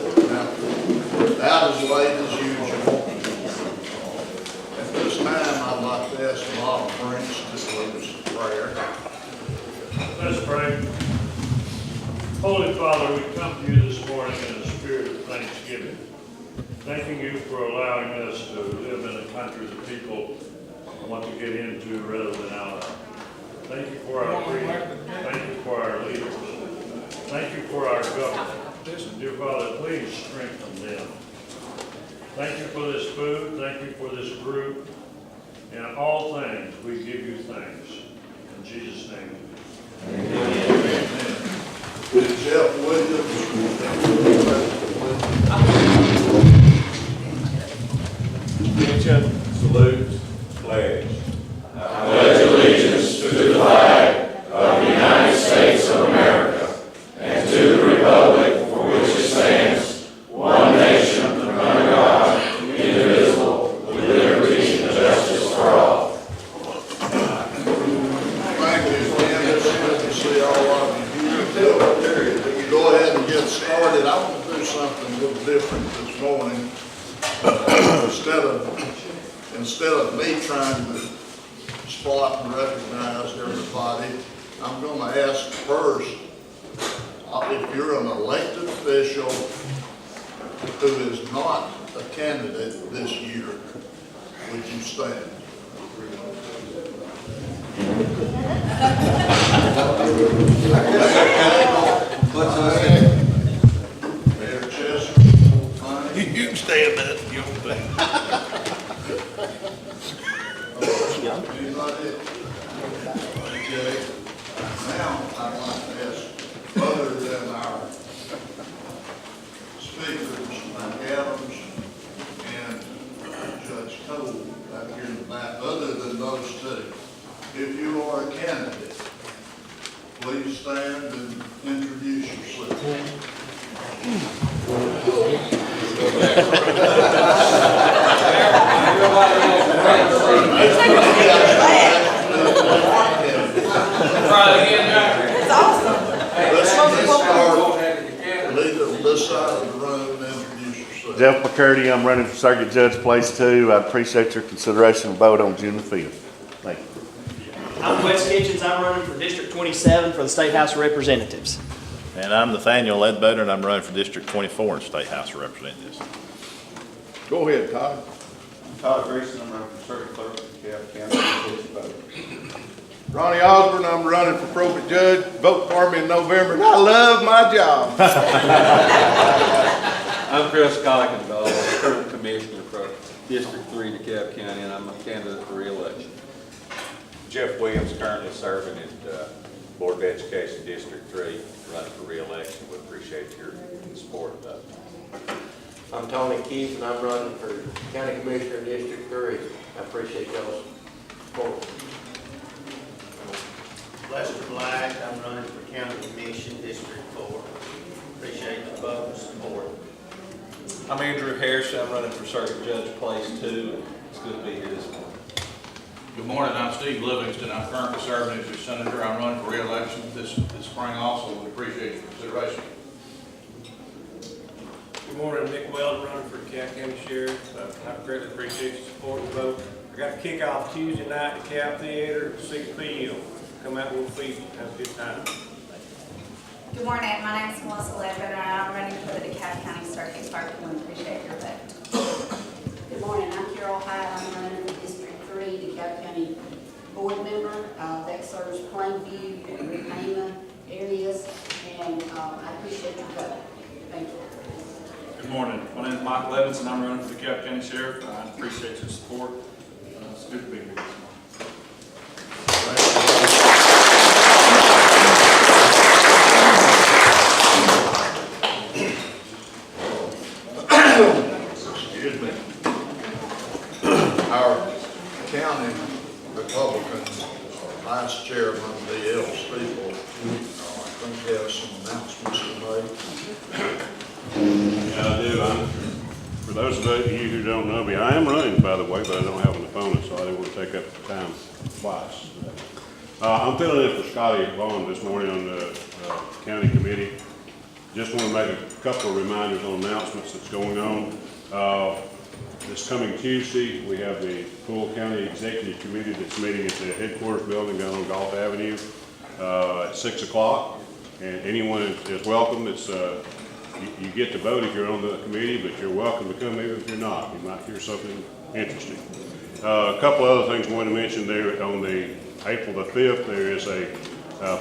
Out as late as usual. At this time, I'd like to ask Bob French to lead us in prayer. Let's pray. Holy Father, we come to you this morning in the spirit of thanksgiving, thanking you for allowing us to live in a country that people want to get into rather than out of. Thank you for our freedom. Thank you for our leaders. Thank you for our government. Dear Father, please strengthen them. Thank you for this food. Thank you for this group. In all things, we give you thanks. In Jesus' name. Amen. Jeff Williams. Attention, salute, pledge. I pledge allegiance to the flag of the United States of America and to the republic for which it stands, one nation, under God, indivisible, with liberty and justice for all. Thank you, Ken. It's good to see all of you here. We go ahead and get started. I want to do something a little different this morning. Instead of me trying to spot and recognize everybody, I'm going to ask first, if you're an elected official who is not a candidate this year, would you stand? Mayor Chester, You can stand up. You can stand. anybody? Okay. Now, I'd like to ask, other than our speakers, McAdams and Judge Cole back here in the back, other than those two, if you are a candidate, please stand and introduce yourself. That's awesome. Let's start, lead to this side of the room and introduce yourself. Jeff McCurdy, I'm running for Circuit Judge Place 2. I appreciate your consideration and vote on June the 5th. Thank you. I'm Wes Kitchens. I'm running for District 27 for the State House of Representatives. And I'm Nathaniel Ledbetter, and I'm running for District 24 in State House of Representatives. Go ahead, Todd. Todd Greason, I'm running for Circuit Clerk in DeKalb County. Please vote. Ronnie Osborne, I'm running for probate judge. Vote for me in November, and I love my job. I'm Chris Cockendall, current commissioner for District 3 DeKalb County, and I'm a candidate for re-election. Jeff Williams, currently serving at Board of Education District 3, running for re-election. We appreciate your support of that. I'm Tony Keith, and I'm running for County Commissioner in District 3. I appreciate y'all's support. Lester Black, I'm running for County Commission District 4. Appreciate the vote and support. I'm Andrew Harrison, I'm running for Circuit Judge Place 2. It's good to be here this morning. Good morning, I'm Steve Livingston. I'm currently serving as your senator. I'm running for re-election this spring also. We appreciate your consideration. Good morning, Nick Weldon, running for the County Sheriff. I greatly appreciate your support and vote. I got to kick off Tuesday night at Cap Theater at 6 p.m. Come out, we'll feed you, have a good time. Good morning, my name is Melissa Ledbetter, and I'm running for the DeKalb County Circuit Clerk, and we appreciate your vote. Good morning, I'm Carol Hyde, I'm running for District 3, DeKalb County Board Member. That serves Plainview and Repayment areas, and I appreciate your vote. Thank you. Good morning, my name is Mike Levinson. I'm running for the DeKalb County Sheriff. I appreciate your support. It's good to be here this morning. Excuse me. Our county Republican Vice Chairman, D.L. Steeple, I think he has some announcements to make. Yeah, I do. For those of you who don't know me, I am running, by the way, but I don't have an opponent, so I didn't want to take up the time twice. I'm filling in for Scotty Vaughn this morning on the county committee. Just want to make a couple of reminders on announcements that's going on. This coming Tuesday, we have the Poole County Executive Committee that's meeting at the headquarters building down on Gulf Avenue at 6 o'clock. And anyone is welcome. It's you get to vote if you're on the committee, but you're welcome to come even if you're not. You might hear something interesting. A couple other things I want to mention there. On the April the 5th, there is a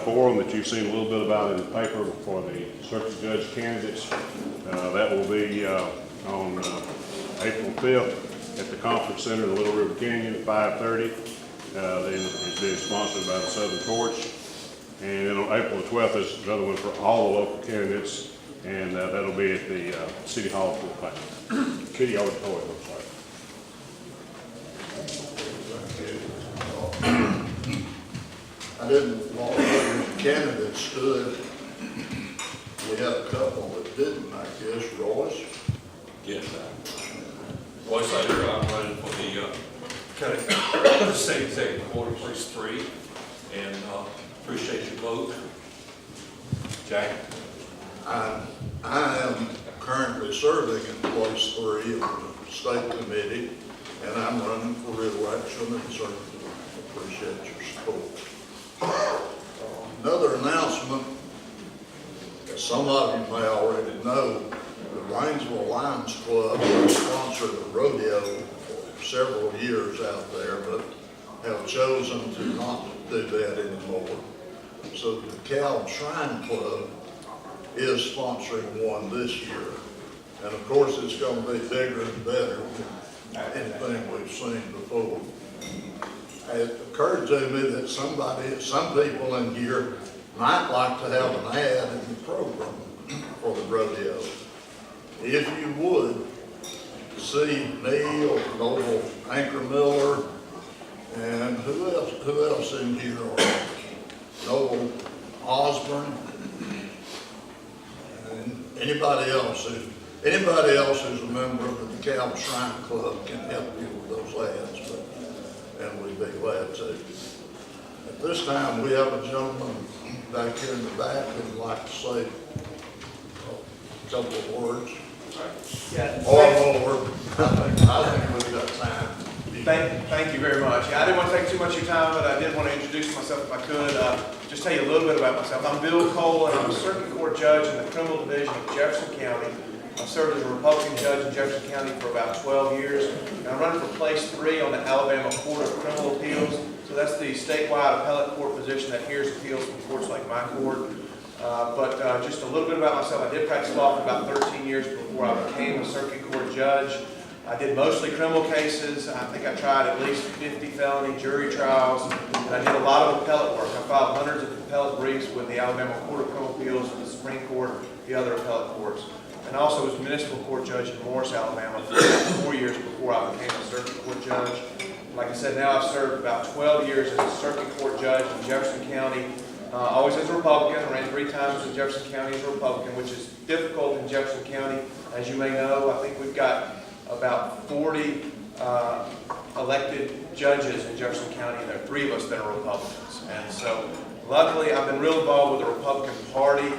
forum that you've seen a little bit about in the paper for the circuit judge candidates. That will be on April 5th at the conference center in Little River Canyon at 5:30. Then it's being sponsored by the Southern Torch. And then on April the 12th is another one for all the local candidates, and that'll be at the City Hall City Auditorium, I'm sorry. I didn't want the candidates stood. We had a couple that didn't, I guess. Royce? Yes, Royce Slater, I'm running for the county state executive board, place 3, and appreciate your vote. Jack? I am currently serving in place 3 on the state committee, and I'm running for re-election, and certainly appreciate your support. Another announcement, as some of you may already know, the Rainsville Lions Club has sponsored a rodeo for several years out there, but have chosen to not do that anymore. So the DeKalb Shrine Club is sponsoring one this year. And of course, it's going to be bigger and better than anything we've seen before. It occurred to me that some people in here might like to have an ad in the program for the rodeo. If you would, see me or Noble Anchor Miller, and who else in here? Noble Osborne, and anybody else who's a member of the DeKalb Shrine Club can help you with those ads, and we'd be glad to. At this time, we have a gentleman back here in the back who'd like to say a couple of words. Or more. I think we've got time. Thank you very much. I didn't want to take too much of your time, but I did want to introduce myself if I could. Just tell you a little bit about myself. I'm Bill Cole, and I'm a circuit court judge in the criminal division of Jefferson County. I've served as a Republican judge in Jefferson County for about 12 years. And I'm running for place 3 on the Alabama Court of Criminal Appeals. So that's the statewide appellate court position that hears appeals from courts like my court. But just a little bit about myself. I did practice law for about 13 years before I became a circuit court judge. I did mostly criminal cases. I think I tried at least 50 felony jury trials, and I did a lot of appellate work. I filed hundreds of appellate briefs with the Alabama Court of Criminal Appeals, the Supreme Court, the other appellate courts. And also was municipal court judge in Morris, Alabama for about 4 years before I became a circuit court judge. Like I said, now I've served about 12 years as a circuit court judge in Jefferson County, always as a Republican. I ran 3 times in Jefferson County as a Republican, which is difficult in Jefferson County. As you may know, I think we've got about 40 elected judges in Jefferson County, and there are 3 of us that are Republicans. And so, luckily, I've been real involved with the Republican Party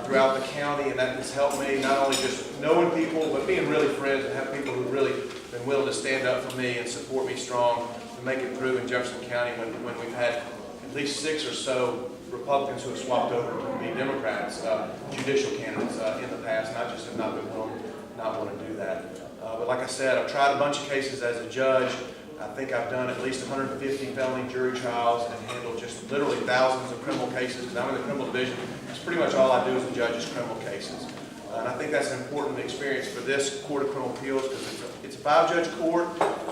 throughout the county, and that has helped me not only just knowing people, but being really friends and have people who've really been willing to stand up for me and support me strong to make it through in Jefferson County when we've had at least 6 or so Republicans who have swapped over to be Democrats, judicial candidates in the past, and I just have not been willing, not want to do that. But like I said, I've tried a bunch of cases as a judge. I think I've done at least 150 felony jury trials and handled just literally thousands of criminal cases, because I'm in the criminal division. That's pretty much all I do as a judge is criminal cases. And I think that's an important experience for this Court of Criminal Appeals, because it's a 5-judge court,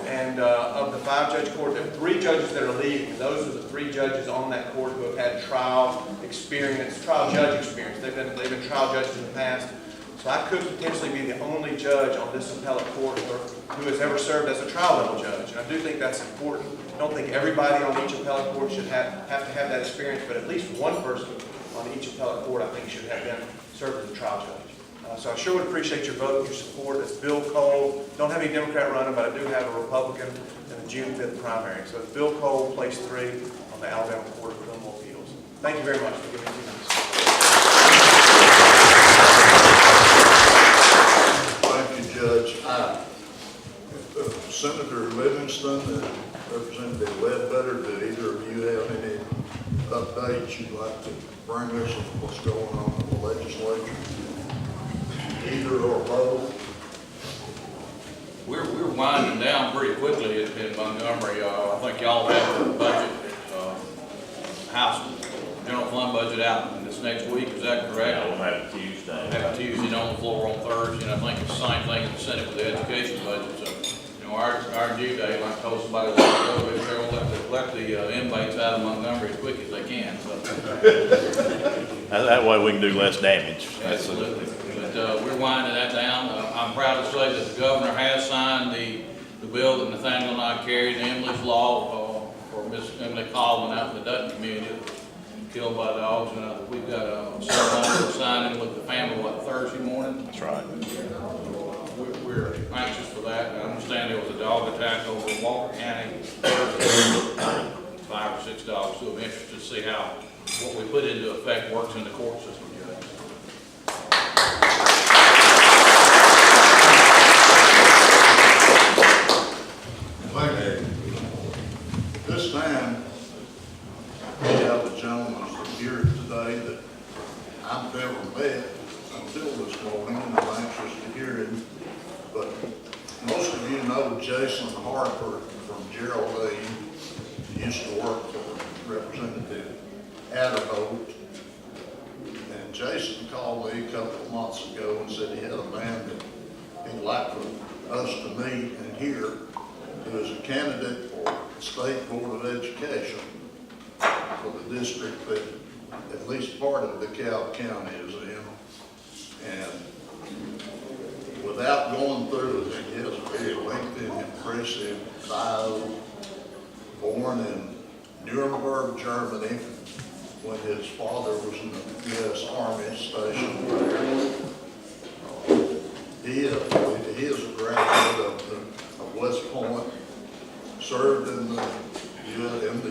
and of the 5-judge court, there are 3 judges that are leaving, and those are the 3 judges on that court who have had trial experience, trial judge experience. They've been trial judges in the past. So I could potentially be the only judge on this appellate court who has ever served as a trial level judge. And I do think that's important. I don't think everybody on each appellate court should have to have that experience, but at least one person on each appellate court I think should have been served as a trial judge. So I sure would appreciate your vote, your support. It's Bill Cole. Don't have any Democrat running, but I do have a Republican in the June 5th primary. So it's Bill Cole, place 3 on the Alabama Court of Criminal Appeals. Thank you very much for giving me 2 minutes. Livingston and Representative Ledbetter, do either of you have any updates you'd like to bring us of what's going on in the legislature? Either or both? We're winding down pretty quickly in Montgomery. I think y'all have the budget, House General Fund budget out this next week, is that correct? We'll have it Tuesday. Have it Tuesday on the floor on Thursday, and I think it's the same thing in the Senate with the education budget. So, you know, our due date, like I told somebody, they'll let the inmates out of Montgomery as quick as they can, so. That way we can do less damage. Absolutely. But we're winding that down. I'm proud to say that the governor has signed the bill that Nathaniel and I carried, Emily's Law, for Miss Emily Coleman out in the Dutton community, killed by dogs. And we've got a ceremony signing with the family, Thursday morning? That's right. We're anxious for that. I understand there was a dog attack over in Walker County, 5 or 6 dogs, so I'm interested to see how what we put into effect works in the court system. This time, we have a gentleman here today that I've never met until this morning, and I'm anxious to hear him. But most of you know Jason Harper from Geraldine. He used to work for Representative Adderholt. And Jason called me a couple of months ago and said he had a man that he'd like for us to meet and hear, who is a candidate for State Board of Education for the district that at least part of DeKalb County is in. And without going through it, he has a very lengthy and impressive bio. Born in Nuremberg, Germany, when his father was in the U.S. Army stationed there. He is a graduate of West Point, served in the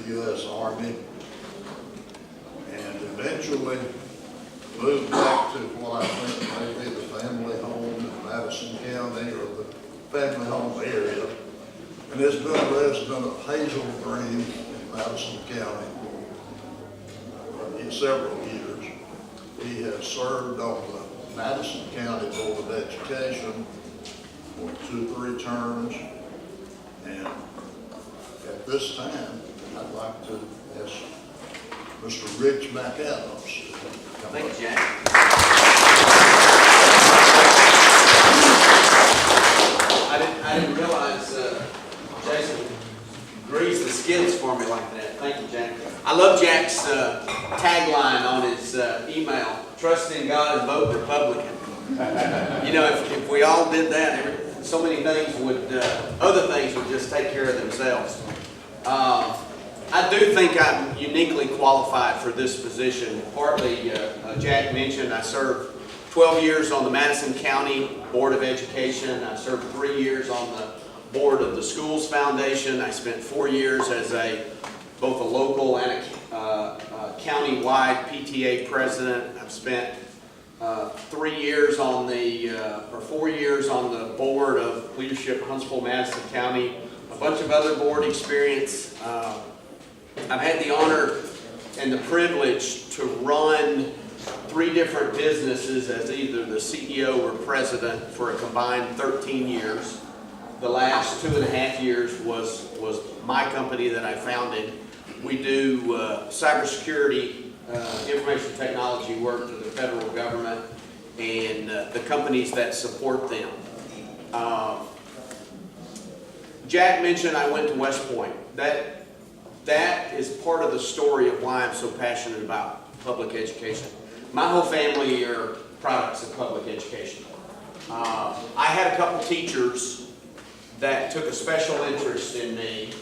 U.S. Army, and eventually moved back to what I think may be the family home in Madison County or the family home area, and has been a resident of Hazel Green in Madison County in several years. He has served on the Madison County Board of Education for 2-3 terms, and at this time, I'd like to ask Mr. Rich McAdams to come Thank up. you, Jack. I didn't realize Jason greased the skids for me like that. Thank you, Jack. I love Jack's tagline on his email, trust in God and vote Republican. You know, if we all did that, so many things would, other things would just take care of themselves. I do think I'm uniquely qualified for this position. Partly, Jack mentioned I served 12 years on the Madison County Board of Education. I served 3 years on the board of the Schools Foundation. I spent 4 years as both a local and a county-wide PTA president. I've spent 4 years on the board of leadership Huntsville, Madison County, a bunch of other board experience. I've had the honor and the privilege to run 3 different businesses as either the CEO or president for a combined 13 years. The last 2.5 years was my company that I founded. We do cybersecurity, information technology work to the federal government and the companies that support them. Jack mentioned I went to West Point. That is part of the story of why I'm so passionate about public education. My whole family are products of public education. I had a couple teachers that took a special interest in me,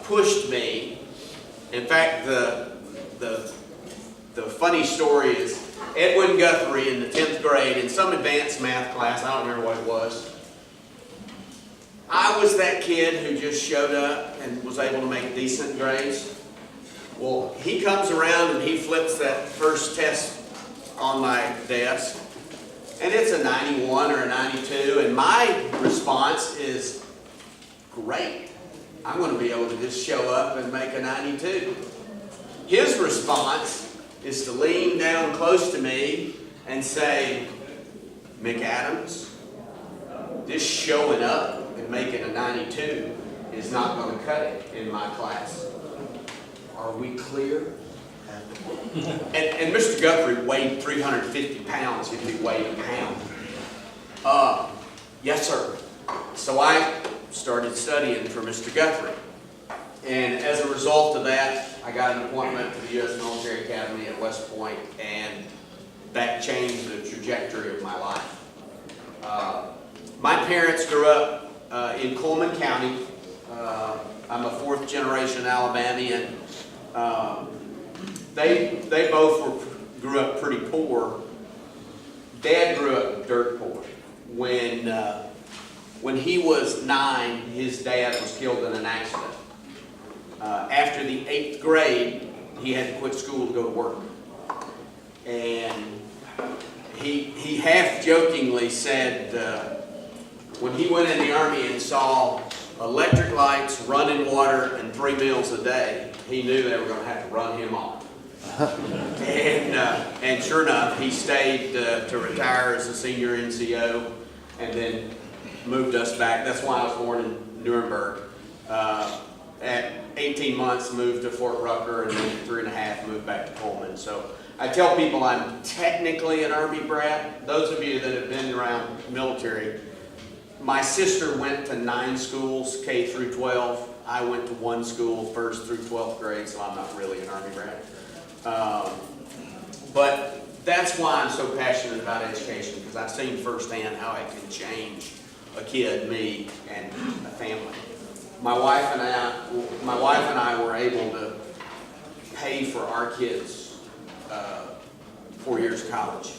pushed me. In fact, the funny story is Edwin Guthrie in the 10th grade in some advanced math class, I don't remember what it was. I was that kid who just showed up and was able to make decent grades. Well, he comes around and he flips that first test on my desk, and it's a 91 or a 92, and my response is, great. I'm going to be able to just show up and make a 92. His response is to lean down close to me and say, McAdams, just showing up and making a 92 is not going to cut it in my class. Are we clear? And Mr. Guthrie weighed 350 pounds if he weighed a pound. Yes, sir. So I started studying for Mr. Guthrie. And as a result of that, I got an appointment to the U.S. Military Academy at West Point, and that changed the trajectory of my life. My parents grew up in Coleman County. I'm a fourth generation Alabamian. They both grew up pretty poor. Dad grew up dirt poor. When he was 9, his dad was killed in an accident. After the 8th grade, he had to quit school to go to work. And he half-jokingly said when he went in the Army and saw electric lights, running water, and 3 meals a day, he knew they were going to have to run him off. And sure enough, he stayed to retire as a senior NCO and then moved us back. That's why I was born in Nuremberg. At 18 months, moved to Fort Rucker, and then at 3.5, moved back to Coleman. So I tell people I'm technically an Army brat. Those of you that have been around military, my sister went to 9 schools, K through 12. I went to 1 school, 1st through 12th grade, so I'm not really an Army brat. But that's why I'm so passionate about education, because I've seen firsthand how it can change a kid, me, and a family. My wife and I were able to pay for our kids 4 years of college.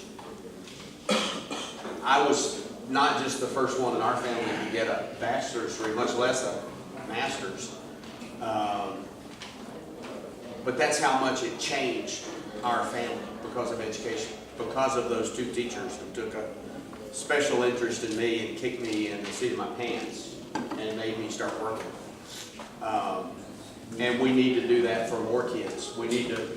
I was not just the first one in our family to get a bachelor's degree, much less a master's. But that's how much it changed our family because of education, because of those 2 teachers who took a special interest in me and kicked me in the seat of my pants and made me start working. And we need to do that for more kids. We need to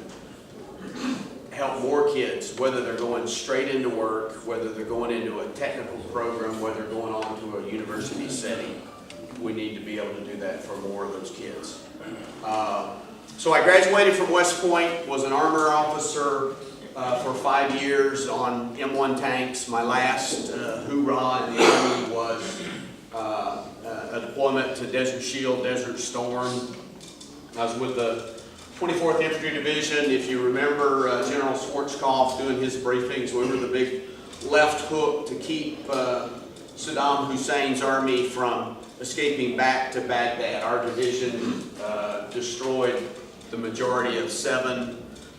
help more kids, whether they're going straight into work, whether they're going into a technical program, whether they're going on to a university setting. We need to be able to do that for more of those kids. So I graduated from West Point, was an armor officer for 5 years on M1 tanks. My last hoorah in the Army was a deployment to Desert Shield, Desert Storm. I was with the 24th Infantry Division. If you remember General Schwarzkopf doing his briefings, we were the big left hook to keep Saddam Hussein's army from escaping back to Baghdad. Our division destroyed the majority of 7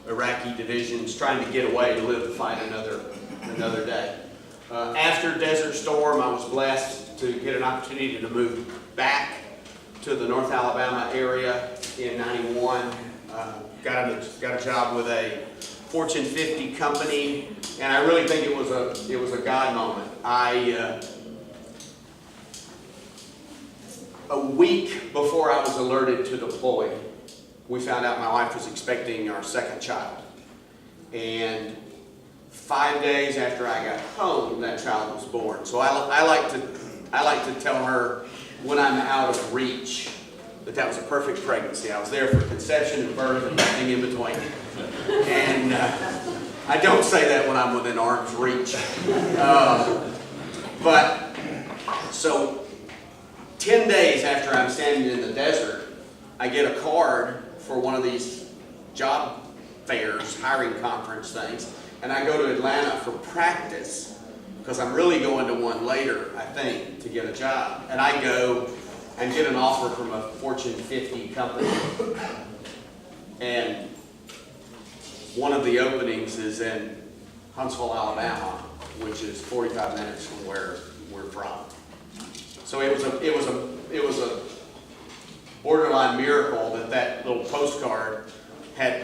Iraqi divisions trying to get away to live to fight another day. After Desert Storm, I was blessed to get an opportunity to move back to the North Alabama area in '91. Got a job with a Fortune 50 company, and I really think it was a God moment. A week before I was alerted to deploy, we found out my wife was expecting our 2nd child. And 5 days after I got home, that child was born. So I like to tell her when I'm out of reach that was a perfect pregnancy. I was there for conception and birth and nothing in between. And I don't say that when I'm within arm's reach. But so 10 days after I'm standing in the desert, I get a card for one of these job fairs, hiring conference things, and I go to Atlanta for practice because I'm really going to one later, I think, to get a job. And I go and get an offer from a Fortune 50 company. And one of the openings is in Huntsville, Alabama, which is 45 minutes from where we're from. So it was a borderline miracle that little postcard had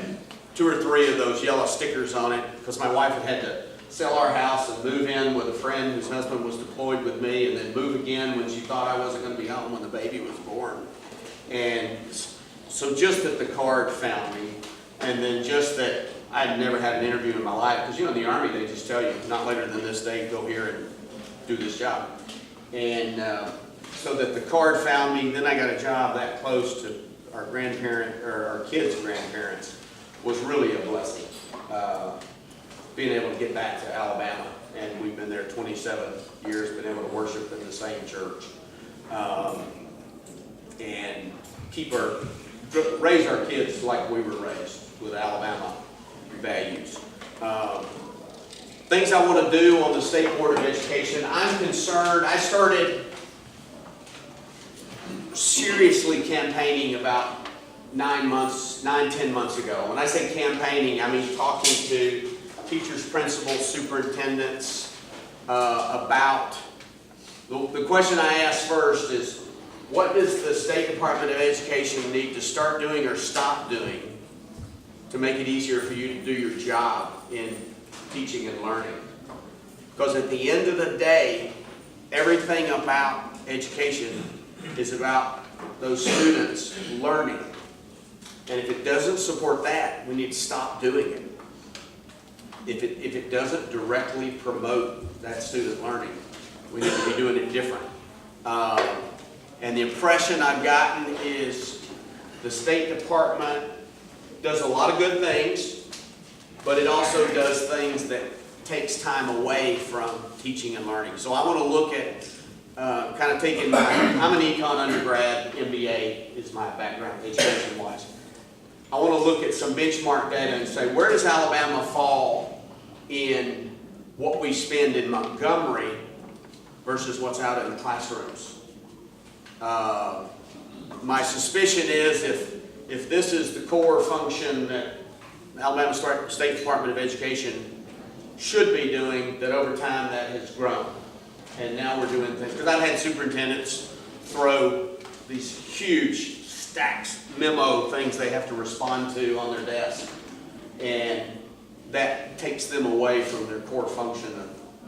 2 or 3 of those yellow stickers on it, because my wife had to sell our house and move in with a friend whose husband was deployed with me, and then move again when she thought I wasn't going to be home when the baby was born. And so just that the card found me, and then just that I'd never had an interview in my life, because in the Army they just tell you, not later than this date, go here and do this job. And so that the card found me, then I got a job that close to our grandparent, or our kids' grandparents, was really a blessing. Being able to get back to Alabama, and we've been there 27 years, been able to worship in the same church, and raise our kids like we were raised, with Alabama values. Things I want to do on the State Board of Education, I'm concerned. I started seriously campaigning about 10 months ago. When I say campaigning, I mean talking to teachers, principals, superintendents about, the question I asked first is, what does the State Department of Education need to start doing or stop doing to make it easier for you to do your job in teaching and learning? Because at the end of the day, everything about education is about those students learning. And if it doesn't support that, we need to stop doing it. If it doesn't directly promote that student learning, we need to be doing it different. And the impression I've gotten is the State Department does a lot of good things, but it also does things that takes time away from teaching and learning. So I want to look at kind of taking I'm an econ undergrad, MBA is my background education-wise. I want to look at some benchmark data and say, where does Alabama fall in what we spend in Montgomery versus what's out in the classrooms? My suspicion is if this is the core function that Alabama State Department of Education should be doing, that over time that has grown. And now we're doing things, because I've had superintendents throw these huge stacks, memo things they have to respond to on their desk. And that takes them away from their core function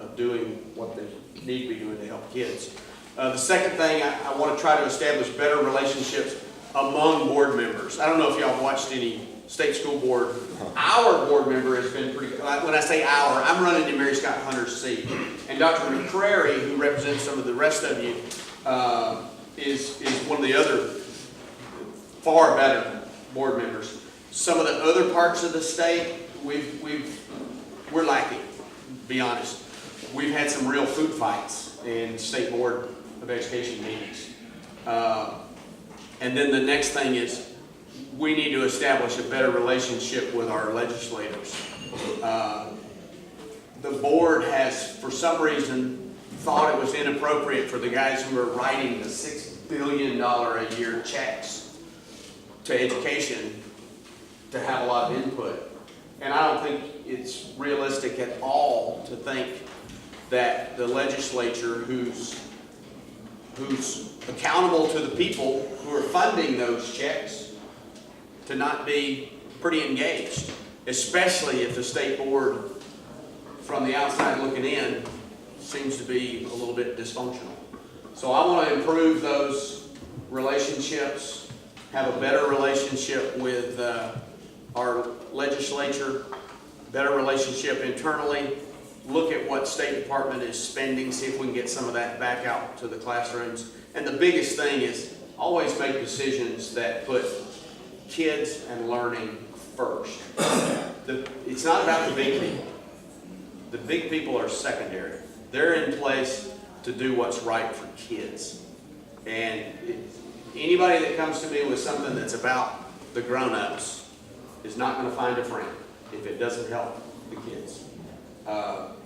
of doing what they need to be doing to help kids. The second thing, I want to try to establish better relationships among board members. I don't know if y'all watched any state school board. Our board member has been pretty, when I say our, I'm running to Mary Scott Hunter's seat. And Dr. McCrary, who represents some of the rest of you, is one of the other far better board members. Some of the other parts of the state, we're lacking, to be honest. We've had some real food fights in State Board of Education meetings. And then the next thing is, we need to establish a better relationship with our legislators. The board has, for some reason, thought it was inappropriate for the guys who are writing the $6 billion a year checks to education to have a lot of input. And I don't think it's realistic at all to think that the legislature, who's accountable to the people who are funding those checks, to not be pretty engaged, especially if the state board, from the outside looking in, seems to be a little bit dysfunctional. So I want to improve those relationships, have a better relationship with our legislature, better relationship internally, look at what State Department is spending, see if we can get some of that back out to the classrooms. And the biggest thing is always make decisions that put kids and learning first. It's not about the big people. The big people are secondary. They're in place to do what's right for kids. And anybody that comes to me with something that's about the grown-ups is not going to find a friend if it doesn't help the kids.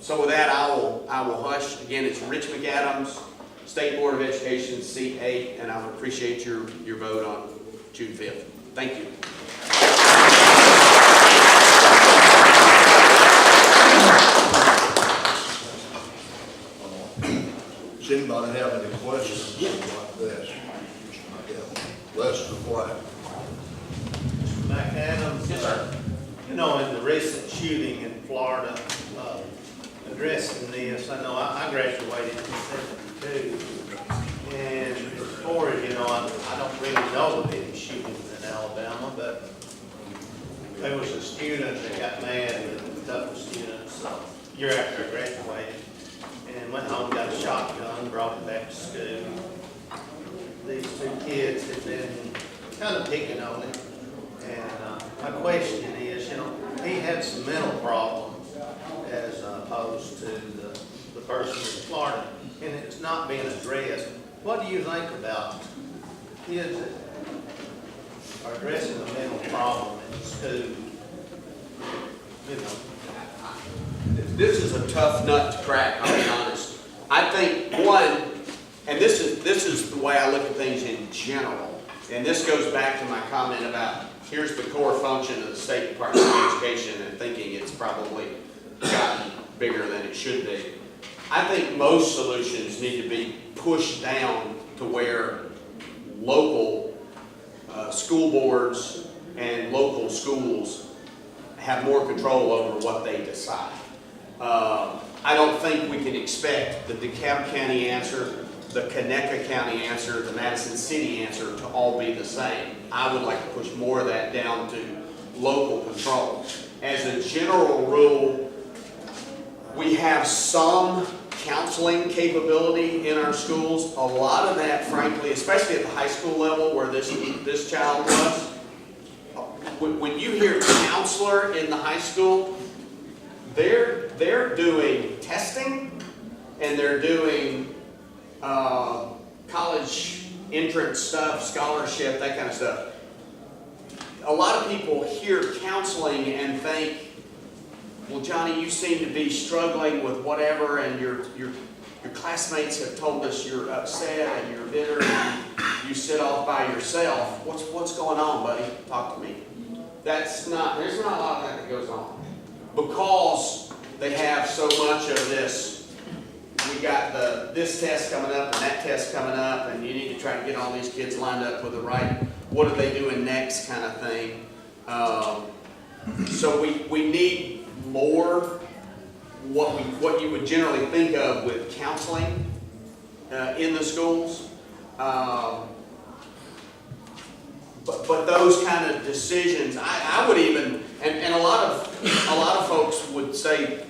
So with that, I will hush. Again, it's Rich McAdams, State Board of Education, seat 8, and I would appreciate your vote on June 5th. Thank you. Does anybody have any questions like this? Lester Black. McAdams. Yes, sir. You know, in the recent shooting in Florida, addressing this. I know I graduated in '72, and as far as, you know, I don't really know of any shootings in Alabama, but there was a student that got mad with a couple of students a year after I graduated, and went home, got a shotgun, brought it back to school. These two kids had been kind of picking on him, and my question is, you know, he had some mental problems as opposed to the person in Florida, and it's not being addressed. What do you think about kids that are addressing a mental problem in school? You know, This is a tough nut to crack, I'll be honest. I think, one, and this is the way I look at things in general, and this goes back to my comment about here's the core function of the State Department of Education and thinking it's probably gotten bigger than it should be. I think most solutions need to be pushed down to where local school boards and local schools have more control over what they decide. I don't think we can expect the DeKalb County answer, the Conecuh County answer, the Madison City answer to all be the same. I would like to push more of that down to local control. As a general rule, we have some counseling capability in our schools. A lot of that, frankly, especially at the high school level where this child was, when you hear counselor in the high school, they're doing testing and they're doing college entrance stuff, scholarship, that kind of stuff. A lot of people hear counseling and think, well, Johnny, you seem to be struggling with whatever, and your classmates have told us you're upset and you're bitter and you sit off by yourself. What's going on, buddy? Talk to me. There's not a lot of that goes on. Because they have so much of this, we got this test coming up and that test coming up, and you need to try to get all these kids lined up with the right, what are they doing next kind of thing. So we need more what you would generally think of with counseling in the schools. But those kind of decisions, I would even, and a lot of folks would say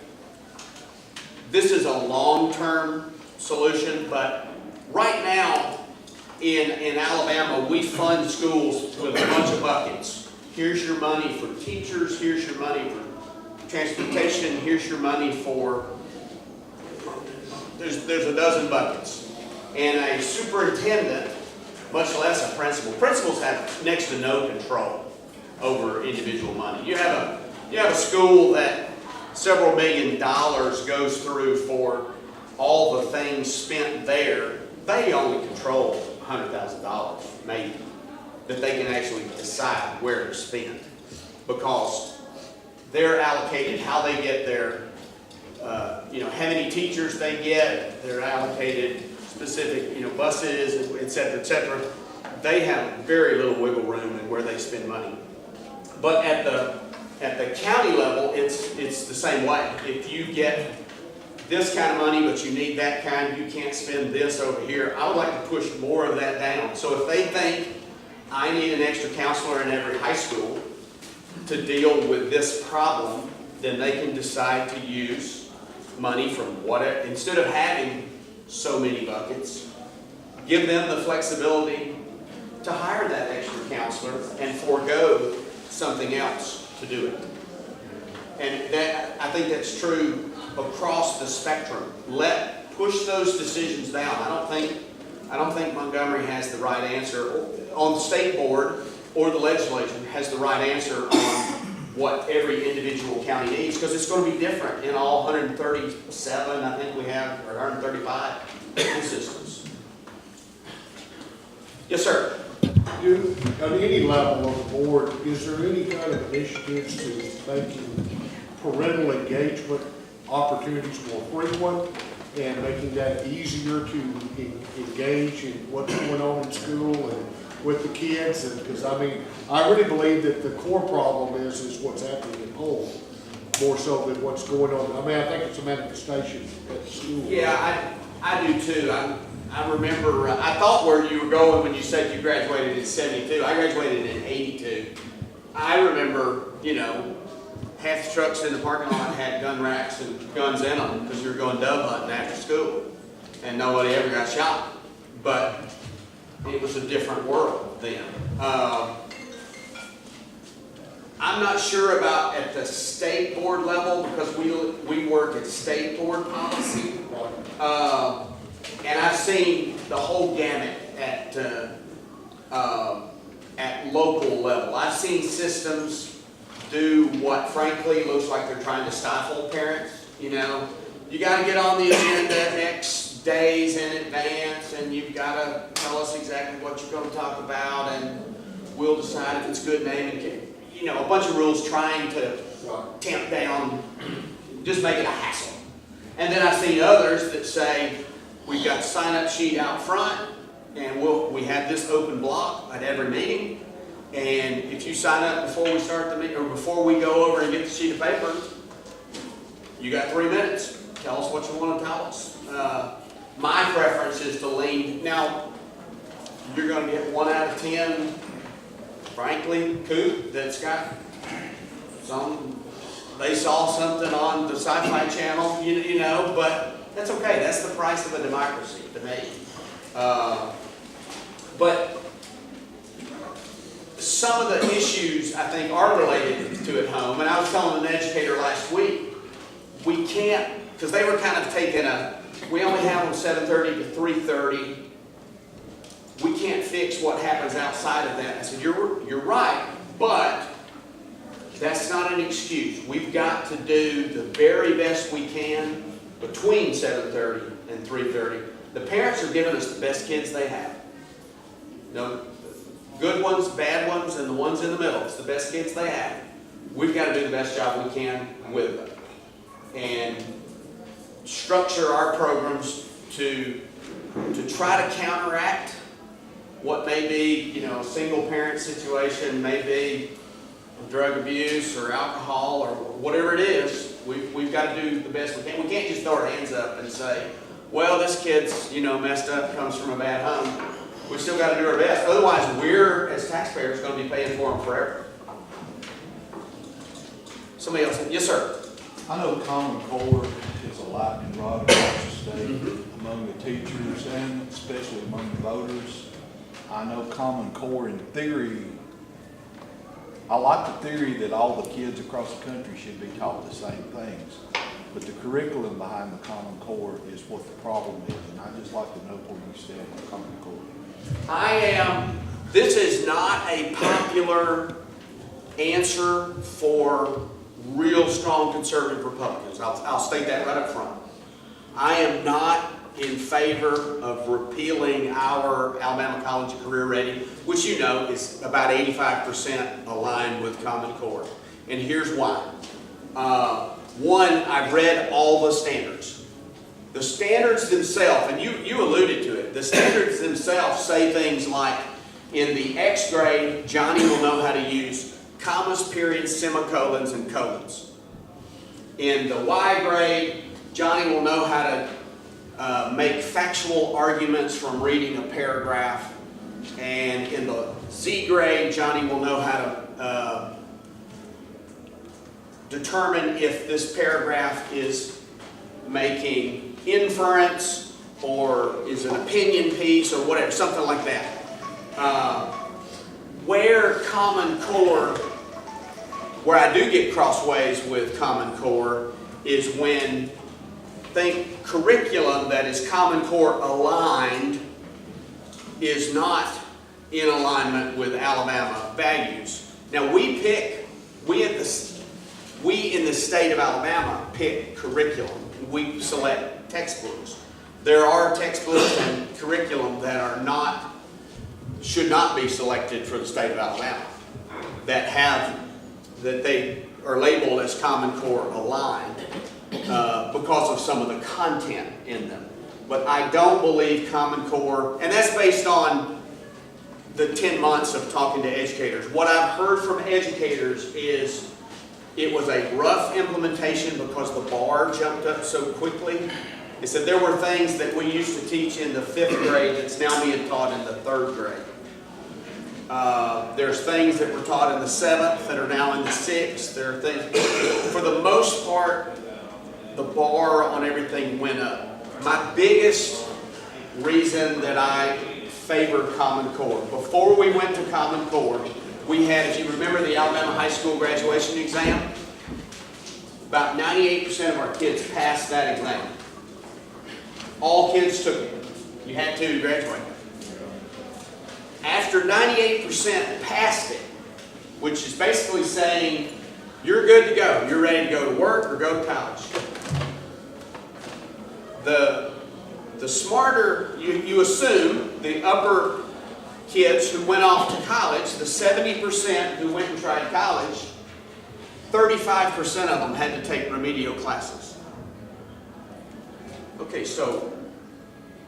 this is a long-term solution, but right now in Alabama, we fund schools with a bunch of buckets. Here's your money for teachers, here's your money for transportation, here's your money for, there's a dozen buckets. And a superintendent, much less a principal. Principals have next to no control over individual money. You have a school that several $1 million goes through for all the things spent there. They only control $100,000, maybe, that they can actually decide where to spend, because they're allocated how they get their, how many teachers they get. They're allocated specific, buses, et cetera, et cetera. They have very little wiggle room in where they spend money. But at the county level, it's the same way. If you get this kind of money, but you need that kind, you can't spend this over here. I would like to push more of that down. So if they think I need an extra counselor in every high school to deal with this problem, then they can decide to use money from whatever, instead of having so many buckets, give them the flexibility to hire that extra counselor and forego something else to do it. And I think that's true across the spectrum. Push those decisions down. I don't think Montgomery has the right answer on the state board, or the legislature has the right answer on what every individual county needs, because it's going to be different in all 137, I think we have, or 135 school systems. Yes, sir. At any level of the board, is there any kind of initiatives to making parental engagement opportunities more frequent and making that easier to engage in what's going on in school and with the kids? And because I really believe that the core problem is what's happening at home. more so than what's going on. I mean, I think it's a manifestation at the school. Yeah, I do too. I remember, I thought where you were going when you said you graduated in 72. I graduated in 82. I remember, you know, half the trucks in the parking lot had gun racks and guns in them because you were going dove hunting after school. And nobody ever got shot. But it was a different world then. I'm not sure about at the state board level because we work at state board policy. And I've seen the whole gamut at local level. I've seen systems do what frankly looks like they're trying to stifle parents. You know, you got to get on the agenda X days in advance, and you've got to tell us exactly what you're going to talk about, and we'll decide if it's good name and, you know, a bunch of rules trying to tamp down, just make it a hassle. And then I've seen others that say, we've got a sign-up sheet out front, and we have this open block at every meeting, and if you sign up before we start the meeting, or before we go over and get the sheet of paper, you got 3 minutes. Tell us what you want to tell us. My preference is to lean. Now, you're going to get 1 out of 10, frankly, coop that's got they saw something on the Sci-Fi Channel, you know, but that's okay. That's the price of a democracy to me. But some of the issues, I think, are related to at home. And I was telling an educator last week, we can't, because they were kind of taking we only have them 7:30 to 3:30. We can't fix what happens outside of that. I said, you're right, but that's not an excuse. We've got to do the very best we can between 7:30 and 3:30. The parents are giving us the best kids they have. No, good ones, bad ones, and the ones in the middle. It's the best kids they have. We've got to do the best job we can with them. And structure our programs to try to counteract what may be, you know, a single parent situation, may be drug abuse or alcohol or whatever it is. We've got to do the best we can. We can't just throw our hands up and say, well, this kid's, you know, messed up, comes from a bad home. We've still got to do our best. Otherwise, we're, as taxpayers, going to be paying for them forever. Somebody else? Yes, sir. I know Common Core is a lightning rod across the state among the teachers and especially among the voters. I know Common Core in theory, I like the theory that all the kids across the country should be taught the same things. But the curriculum behind the Common Core is what the problem is. And I'd just like to know where you stand on Common Core. This is not a popular answer for real strong conservative Republicans. I'll state that right up front. I am not in favor of repealing our Alabama College of Career Ready, which you know is about 85% aligned with Common Core. And here's why. One, I've read all the standards. The standards themselves, and you alluded to it, the standards themselves say things like, in the X grade, Johnny will know how to use commas, periods, semicolons, and colons. In the Y grade, Johnny will know how to make factual arguments from reading a paragraph. And in the Z grade, Johnny will know how to determine if this paragraph is making inference or is an opinion piece or whatever, something like that. Where Common Core, where I do get crossways with Common Core, is when think curriculum that is Common Core aligned is not in alignment with Alabama values. Now we in the state of Alabama pick curriculum. We select textbooks. There are textbooks and curriculum that should not be selected for the state of Alabama that they are labeled as Common Core aligned because of some of the content in them. But I don't believe Common Core, and that's based on the 10 months of talking to educators. What I've heard from educators is It was a rough implementation because the bar jumped up so quickly. It said there were things that we used to teach in the 5th grade that's now being taught in the 3rd grade. There's things that were taught in the 7th that are now in the 6th. There are things, for the most part, the bar on everything went up. My biggest reason that I favor Common Core, before we went to Common Core, we had, if you remember the Alabama High School graduation exam, about 98% of our kids passed that exam. All kids took it. You had to graduate. After 98% passed it, which is basically saying you're good to go, you're ready to go to work or go to college. The smarter, you assume, the upper kids who went off to college, the 70% who went and tried college, 35% of them had to take remedial classes. Okay, so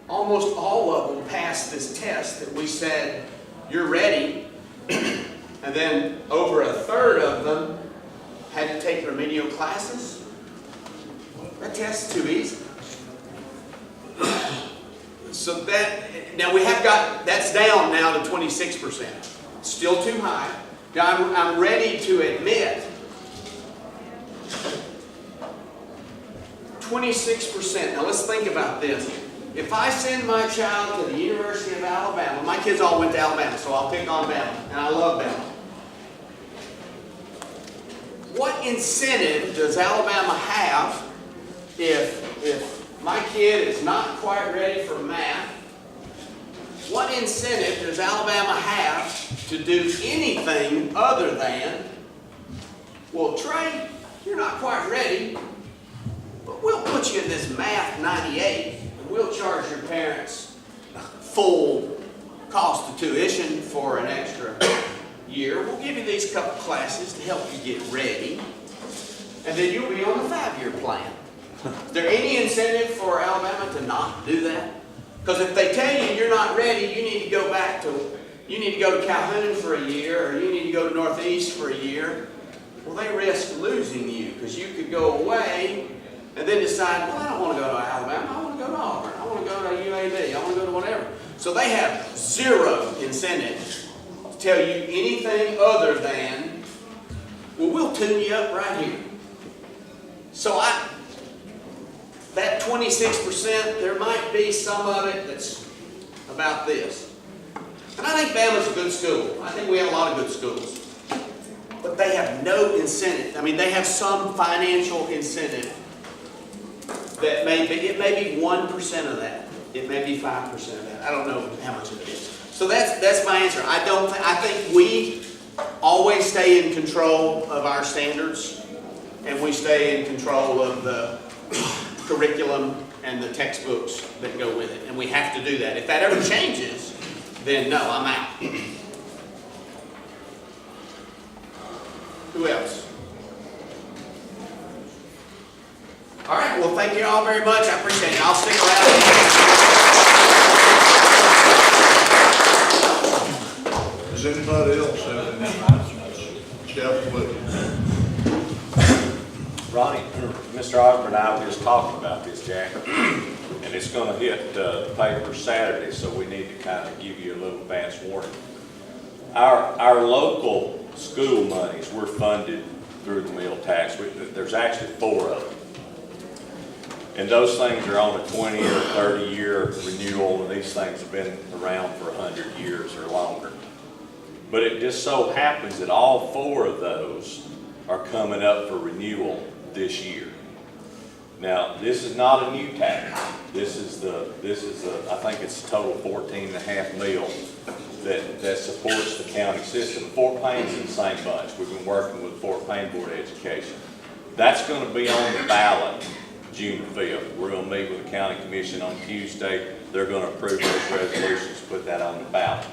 almost all of them passed this test that we said, you're ready, and then over a third of them had to take remedial classes. That test's too easy. So now we have got, that's down now to 26%. Still too high. Now I'm ready to admit 26%. Now let's think about this. If I send my child to the University of Alabama, my kids all went to Alabama, so I'll pick on Bama, and I love Bama. What incentive does Alabama have if my kid is not quite ready for math? What incentive does Alabama have to do anything other than, well, Trey, you're not quite ready, but we'll put you in this math 98, and we'll charge your parents full cost of tuition for an extra year. We'll give you these couple classes to help you get ready, and then you'll be on the 5-year plan. Is there any incentive for Alabama to not do that? Because if they tell you you're not ready, you need to go to Calhoun for a year, or you need to go to Northeast for a year. Well, they risk losing you, because you could go away and then decide, well, I don't want to go to Alabama, I want to go to Auburn, I want to go to UAB, I want to go to whatever. So they have zero incentive to tell you anything other than, well, we'll tune you up right here. So that 26%, there might be some of it that's about this. And I think Bama's a good school. I think we have a lot of good schools. But they have no incentive. I mean, they have some financial incentive that may be, it may be 1% of that. It may be 5% of that. I don't know how much it is. So that's my answer. I think we always stay in control of our standards, and we stay in control of the curriculum and the textbooks that go with it. And we have to do that. If that ever changes, then no, I'm out. Who else? All right, well, thank you all very much. I appreciate it. I'll stick around. Does anybody else have any announcements? Jeff Williams. Ronnie, Mr. Osborne and I were just talking about this, Jack, and it's going to hit the paper Saturday, so we need to kind of give you a little advance warning. Our local school monies, we're funded through the meal tax. There's actually 4 of them. And those things are on a 20 or 30-year renewal, and these things have been around for 100 years or longer. But it just so happens that all 4 of those are coming up for renewal this year. Now, this is not a new tax. This is I think it's a total $14.5 million that supports the county system. Fort Payne's in the same bunch. We've been working with Fort Payne Board of Education. That's going to be on the ballot June 5th. We're going to meet with the county commission on Tuesday. They're going to approve those resolutions, put that on the ballot.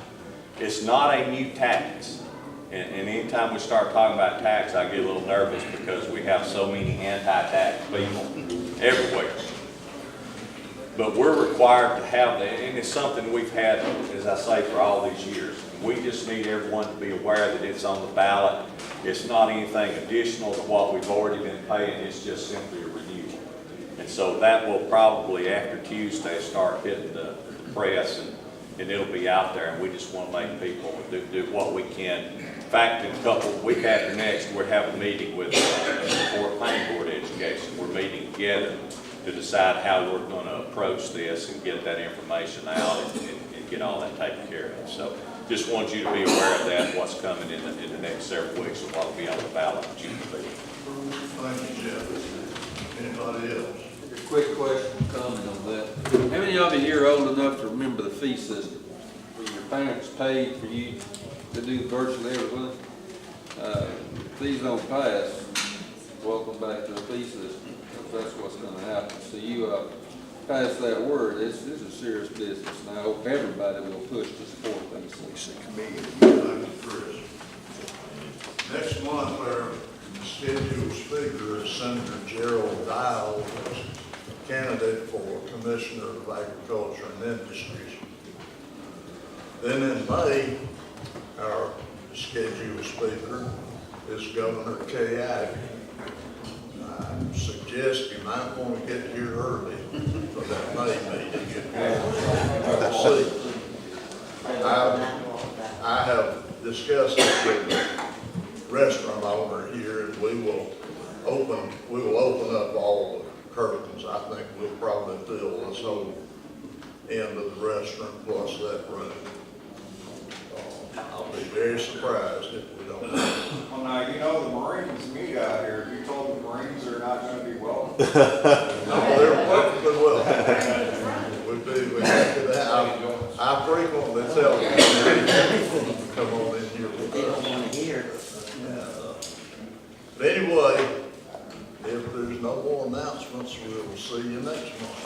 It's not a new tax. And anytime we start talking about tax, I get a little nervous because we have so many anti-tax people everywhere. But we're required to have that, and it's something we've had, as I say, for all these years. We just need everyone to be aware that it's on the ballot. It's not anything additional to what we've already been paying, it's just simply a renewal. And so that will probably, after Tuesday, start hitting the press, and it'll be out there, and we just want to make people do what we can. In fact, in a couple, week after next, we're having a meeting with the Planning Board Education. We're meeting together to decide how we're going to approach this and get that information out and get all that taken care of. So just want you to be aware of that, what's coming in the next several weeks and what will be on the ballot in June. Thank you, Jeff. Anybody else? A quick question, comment on that. How many of you here are old enough to remember the fee system? Where your parents paid for you to do virtually everything? If these don't pass, welcome back to the fee system. That's what's gonna happen. So you, pass that word, this is a serious business. And I hope everybody will push to support things. Thank you, Chris. Next month, our scheduled speaker is Senator Gerald Dial, candidate for Commissioner of Agriculture and Industries. Then in May, our scheduled speaker is Governor Kay Ivey. I suggest you might want to get here early for that May meeting. I have discussed it with the restaurant owner here, and we will open up all the curtains. I think we'll probably fill this whole end of the restaurant plus that room. I'll be very surprised if we don't. Well, now, you know the Marines meet out here. You told the Marines they're not going to be welcome. No, they're perfectly welcome. We'd be happy to have. I frequently tell them, come on in here with us. They don't want to hear. But anyway, if there's no more announcements, we'll see you next month.